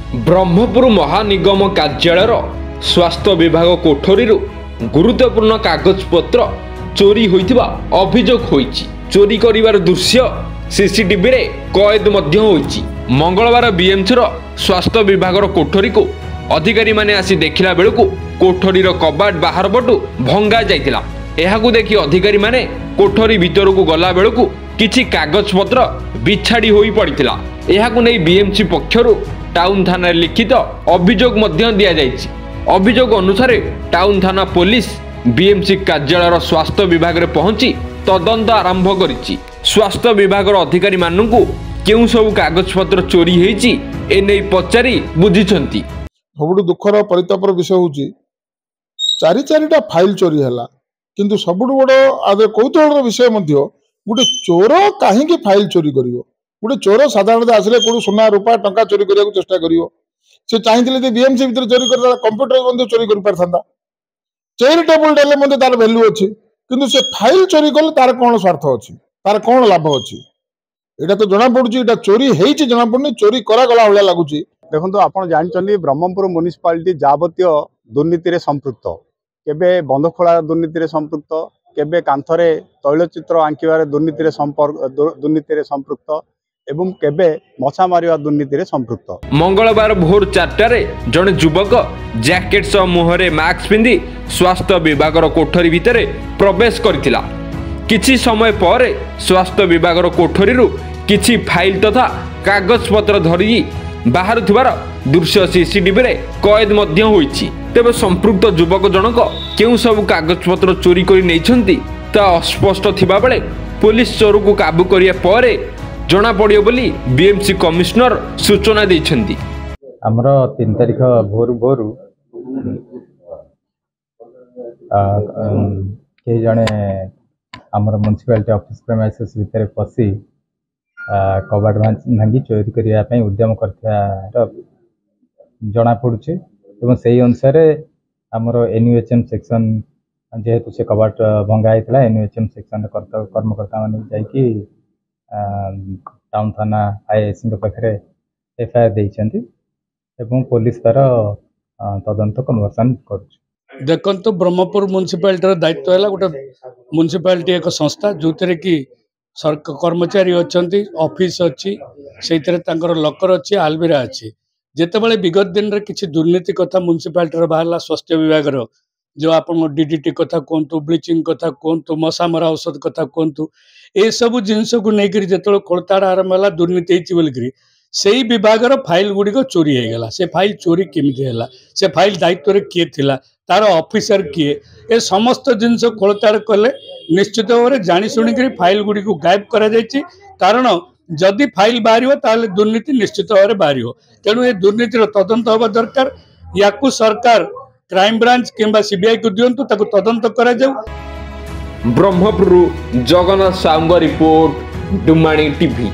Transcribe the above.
ब्रह्मपुर महानिगम कार्यालय स्वास्थ्य विभाग कोठरी गुरुत्वपूर्ण कागजपत्र चोरी होइथिबा अभियोग होइछि। चोरी करिवार दृश्य सीसीटीवी रे कैद मध्य होइछि। मंगलवार बीएमसी स्वास्थ्य विभाग कोठरी को अधिकारी माने आसी देखिला बेलकु कोठरीर कबाट बाहर पटु भंगा जाइतिला। एहाकु देखि अधिकारी माने कोठरी भितर को गला बेलकु किछि कागजपत्र बिछाड़ी होई पड़ितिला। एहाकु नै बीएमसी पक्षरु टाउन थाना लिखित अभियोग मध्य दिया जाइछि। अभियोग अनुसार टाउन थाना पुलिस बीएमसी कार्यालय स्वास्थ्य विभाग रे पहुंची तदंत आरंभ करिछि। स्वास्थ्य विभाग अधिकारी माननकु केउ सब कागजपत्र चोरी हेछि एनै पचारि बुझिछंती। सबुठु दुखर परितापर विषय होछि चारिटा फाइल चोरी हैला, किंतु सबुठु बड़ कौतूहल विषय मध्य गोटे चोर कहीं फाइल चोरी करिवो। गोटे चोर साधारणतः आसिले कोड सोना रूपा टंका चोरी करने चेष्टा करिवो। से चाहिए बीएमसी भितर चोरी कर कंप्यूटर चोरी कर पारथा। चेयर टेबुल डेले मध्य तार वैल्यू अच्छी, किंतु से फाइल चोरी कले तार कौन स्वार्थ अच्छी, तार कौन लाभ अच्छी एटा तो जना पड़ुची। एटा चोरी हेइची जना पड़नी, चोरी करा गला भलिया लागुची। देखो आपण जानछन्ती ब्रह्मपुर म्युनिसिपालिटी जाबतीय दुर्नीति रे संपृक्त, केबे बंध खोला दुर्नीति रे संपृक्त, केबे कांथरे तैलचित्र आंकिबार दुर्नीति रे संपृक्त एवं केबे मछा मारिवा दुर्नीति रे संपृक्त। मंगलवार भोर 4टार जड़े युवक जैकेट सह मुहरे मास्क पिंधि स्वास्थ्य विभाग कोठरी भितर प्रवेश करथिला। किछि समय पर स्वास्थ्य विभाग कोठरी किछि फाइल तथा कागजपत्र धरि बाहर थिबार दृश्य सीसीटीवी रे कैद मध्य होइछि। तेबे संपृक्त युवक जनक केउ सब कागजपत्र चोरी करि नैछन्ती ता अस्पष्ट थिबा बेले पुलिस चोर को काबू करिया परे जना पड़ियो बोली बीएमसी कमिश्नर सूचना दैछन्ती। हमरो 3 तारिख भोर भोर के जने हमर म्युनिसिपालिटी ऑफिस प्रेमाइसेस भितर पसी कबाट भांगी चोरी करिया पई उद्यम करथिया जना पड़ुछि। एवं सही अनुसार हमरो एनयूएचएम सेक्शन जेहेतु से कबाट भंगा आइतला, एनयूएचएम सेक्शन कर्मकर्ता माने जाईकी टाउन थाना आईएससी पाखे एफआईआर देइछन्ती एवं पुलिस तार तदंत कन्वर्सन करुछ। देखो ब्रह्मपुर म्युनिसिपालिटी दायित्व है गोटे म्युनिसिपालिटी एक संस्था जो कि कर्मचारी अच्छा ऑफिस अच्छी से लकर अच्छी आलमिरा अच्छी। जितेबाला विगत दिन में किसी दुर्नीति कथा म्युनिसिपालिटी बाहर स्वास्थ्य विभाग जो आप डीडीटी कथा कहतु, ब्लीचिंग कथा कहतु, मशा मरा औषध कथा कहतु, ये सब जिनस को लेकर जो खोलताड़ आरंभ है दुर्नीति बोलिकी से विभाग फाइल गुड़िक चोरी होगा। से फाइल चोरी केमिति है, से फाइल दायित्व किए थिला, तार ऑफिसर किए, ए समस्त जिनस खोलताड़ कले निश्चित भाव में जाशुणिक फाइल गुड़ी को गायब करा जायछि। कारण जदि फाइल बाहर ताले दुर्नीति निश्चित भाव में बाहर। तेणु ये दुर्नीतिर तदंत होगा दरकार। या सरकार क्राइम ब्रांच किंबा सीबीआई को दियंतु, ताको तदंत करा जाऊ। ब्रह्मपुर जगन्नाथ साउंग रिपोर्ट, डुमाणी टीवी।